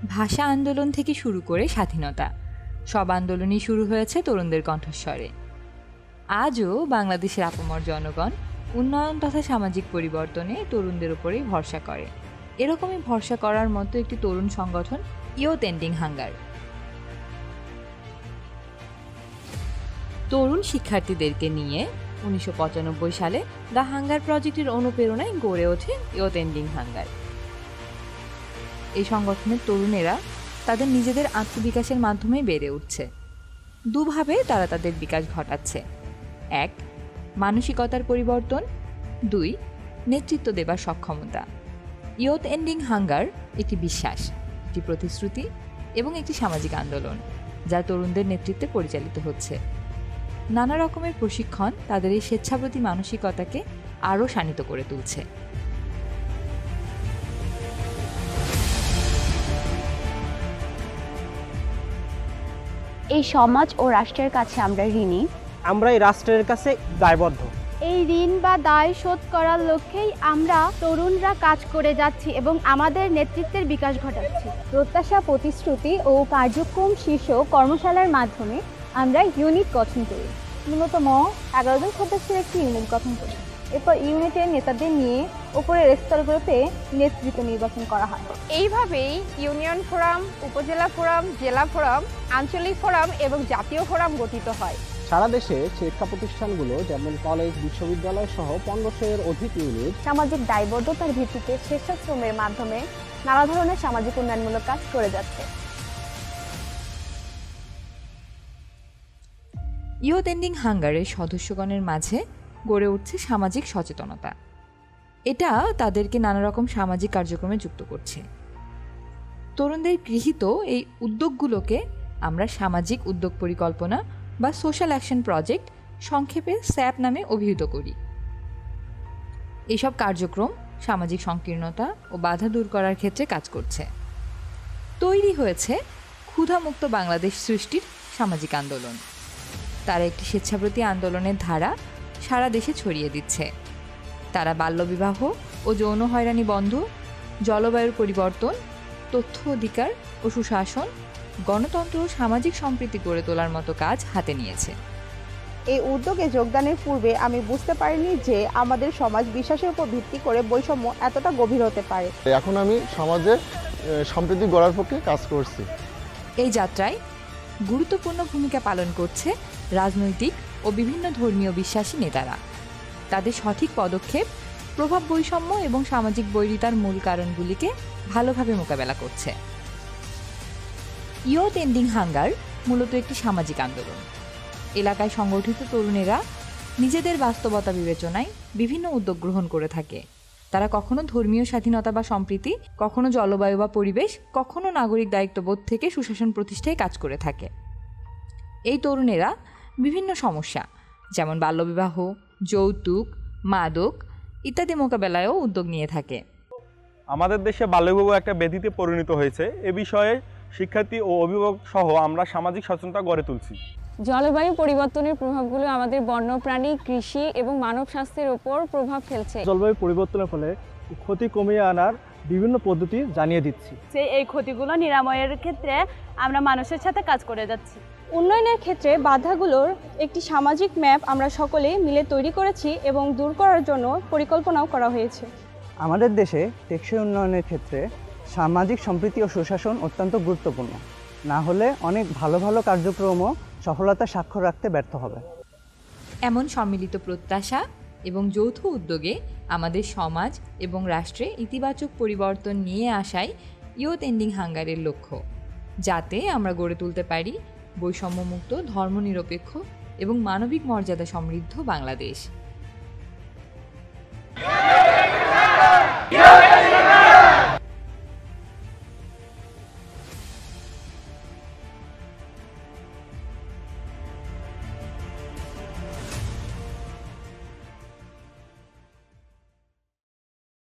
ভাষা আন্দোলন থেকে শুরু করে স্বাধীনতা, সব আন্দোলনই শুরু হয়েছে তরুণদের কণ্ঠস্বরে। আজও বাংলাদেশের আপামর জনগণ উন্নয়ন তথা সামাজিক পরিবর্তনে তরুণদের উপরেই ভরসা করে। এরকমই ভরসা করার মতো একটি তরুণ সংগঠন ইয়ুথ এন্ডিং হাঙ্গার। তরুণ শিক্ষার্থীদেরকে নিয়ে 1995 সালে দ্য হাঙ্গার প্রজেক্টের অনুপ্রেরণায় গড়ে ওঠে ইয়ুথ এন্ডিং হাঙ্গার। এই সংগঠনের তরুণেরা তাদের নিজেদের আত্মবিকাশের মাধ্যমে বেড়ে উঠছে। দুভাবে তারা তাদের বিকাশ ঘটাচ্ছে: 1, মানসিকতার পরিবর্তন; 2, নেতৃত্ব দেবার সক্ষমতা। ইয়ুথ এন্ডিং হাঙ্গার একটি বিশ্বাস, একটি প্রতিশ্রুতি এবং একটি সামাজিক আন্দোলন যা তরুণদের নেতৃত্বে পরিচালিত হচ্ছে। নানা রকমের প্রশিক্ষণ তাদের এই স্বেচ্ছাপ্রতি মানসিকতাকে আরও শানিত করে তুলছে। এই সমাজ ও রাষ্ট্রের কাছে আমরা ঋণী, আমরা এই রাষ্ট্রের কাছে দায়বদ্ধ। এই ঋণ বা দায় শোধ করার লক্ষ্যেই আমরা তরুণরা কাজ করে যাচ্ছি এবং আমাদের নেতৃত্বের বিকাশ ঘটাচ্ছি। প্রত্যাশা, প্রতিশ্রুতি ও কার্যক্রম শীর্ষ কর্মশালার মাধ্যমে আমরা ইউনিট গঠন করি। ন্যূনতম 11 জন সদস্যের একটি ইউনিট গঠন করি। এরপর ইউনিটের নেতাদের নিয়ে উপরের স্তরগুলোতে নেতৃত্ব নির্বাচন করা হয়। এইভাবেই ইউনিয়ন ফোরাম, উপজেলা ফোরাম, জেলা ফোরাম, আঞ্চলিক ফোরাম এবং জাতীয় ফোরাম গঠিত হয়। সারা দেশে শিক্ষা প্রতিষ্ঠানগুলো যেমন কলেজ, বিশ্ববিদ্যালয় সহ 1500-এর অধিক ইউনিট সামাজিক দায়বদ্ধতার ভিত্তিতে স্বেচ্ছাশ্রমের মাধ্যমে নানা ধরনের সামাজিক উন্নয়নমূলক কাজ করে যাচ্ছে। ইয়ুথ এন্ডিং হাঙ্গারের সদস্যগণের মাঝে গড়ে উঠছে সামাজিক সচেতনতা। এটা তাদেরকে নানা রকম সামাজিক কার্যক্রমে যুক্ত করছে। তরুণদের গৃহীত এই উদ্যোগগুলোকে আমরা সামাজিক উদ্যোগ পরিকল্পনা বা সোশ্যাল অ্যাকশন প্রজেক্ট, সংক্ষেপে স্যাপ নামে অভিহিত করি। এইসব কার্যক্রম সামাজিক সংকীর্ণতা ও বাধা দূর করার ক্ষেত্রে কাজ করছে। তৈরি হয়েছে ক্ষুধামুক্ত বাংলাদেশ সৃষ্টির সামাজিক আন্দোলন। তারা একটি স্বেচ্ছাপ্রতি আন্দোলনের ধারা সারা দেশে ছড়িয়ে দিচ্ছে। তারা বাল্যবিবাহ ও যৌন হয়রানি বন্ধ, জলবায়ুর পরিবর্তন, তথ্য অধিকার ও সুশাসন, গণতন্ত্র ও সামাজিক সম্প্রীতি গড়ে তোলার মতো কাজ হাতে নিয়েছে। এই উদ্যোগে যোগদানের পূর্বে আমি বুঝতে পারিনি যে আমাদের সমাজ বিশ্বাসের উপর ভিত্তি করে বৈষম্য এতটা গভীর হতে পারে। এখন আমি সমাজে সম্প্রীতি গড়ার পক্ষে কাজ করছি। এই যাত্রায় গুরুত্বপূর্ণ ভূমিকা পালন করছে রাজনৈতিক ও বিভিন্ন ধর্মীয় বিশ্বাসী নেতারা। তাদের সঠিক পদক্ষেপ প্রভাব বৈষম্য এবং সামাজিক বৈরিতার মূল কারণগুলিকে ভালোভাবে মোকাবেলা করছে। ইয়ুথ এন্ডিং হাঙ্গার মূলত একটি সামাজিক আন্দোলন। এলাকায় সংগঠিত তরুণেরা নিজেদের বাস্তবতা বিবেচনায় বিভিন্ন উদ্যোগ গ্রহণ করে থাকে। তারা কখনো ধর্মীয় স্বাধীনতা বা সম্প্রীতি, কখনো জলবায়ু বা পরিবেশ, কখনো নাগরিক দায়িত্ববোধ থেকে সুশাসন প্রতিষ্ঠায় কাজ করে থাকে। এই তরুণেরা বিভিন্ন সমস্যা যেমন বাল্যবিবাহ, যৌতুক, মাদক ইত্যাদি মোকাবেলায়ও উদ্যোগ নিয়ে থাকে। আমাদের দেশে বাল্যবিবাহ একটা ব্যাধিতে পরিণত হয়েছে। এ বিষয়ে শিক্ষার্থী ও অভিভাবক সহ আমরা সামাজিক সচেতনতা গড়ে তুলছি। জলবায়ু পরিবর্তনের প্রভাবগুলো আমাদের বন্যপ্রাণী, কৃষি এবং মানব স্বাস্থ্যের উপর প্রভাব ফেলছে। জলবায়ু পরিবর্তনের ফলে ক্ষতি কমিয়ে আনার বিভিন্ন পদ্ধতি জানিয়ে দিচ্ছি। এই ক্ষতিগুলো নিরাময়ের ক্ষেত্রে আমরা মানুষের সাথে কাজ করে যাচ্ছি। উন্নয়নের ক্ষেত্রে বাধাগুলোর একটি সামাজিক ম্যাপ আমরা সকলে মিলে তৈরি করেছি এবং দূর করার জন্য পরিকল্পনাও করা হয়েছে। আমাদের দেশে টেকসই উন্নয়নের ক্ষেত্রে সামাজিক সম্প্রীতি ও সুশাসন অত্যন্ত গুরুত্বপূর্ণ। না হলে অনেক ভালো ভালো কার্যক্রমও সফলতা স্বাক্ষর রাখতে ব্যর্থ হবে। এমন সম্মিলিত প্রত্যাশা এবং যৌথ উদ্যোগে আমাদের সমাজ এবং রাষ্ট্রে ইতিবাচক পরিবর্তন নিয়ে আসাই ইয়ুথ এন্ডিং হাঙ্গারের লক্ষ্য, যাতে আমরা গড়ে তুলতে পারি বৈষম্যমুক্ত, ধর্মনিরপেক্ষ এবং মানবিক মর্যাদা সমৃদ্ধ বাংলাদেশ।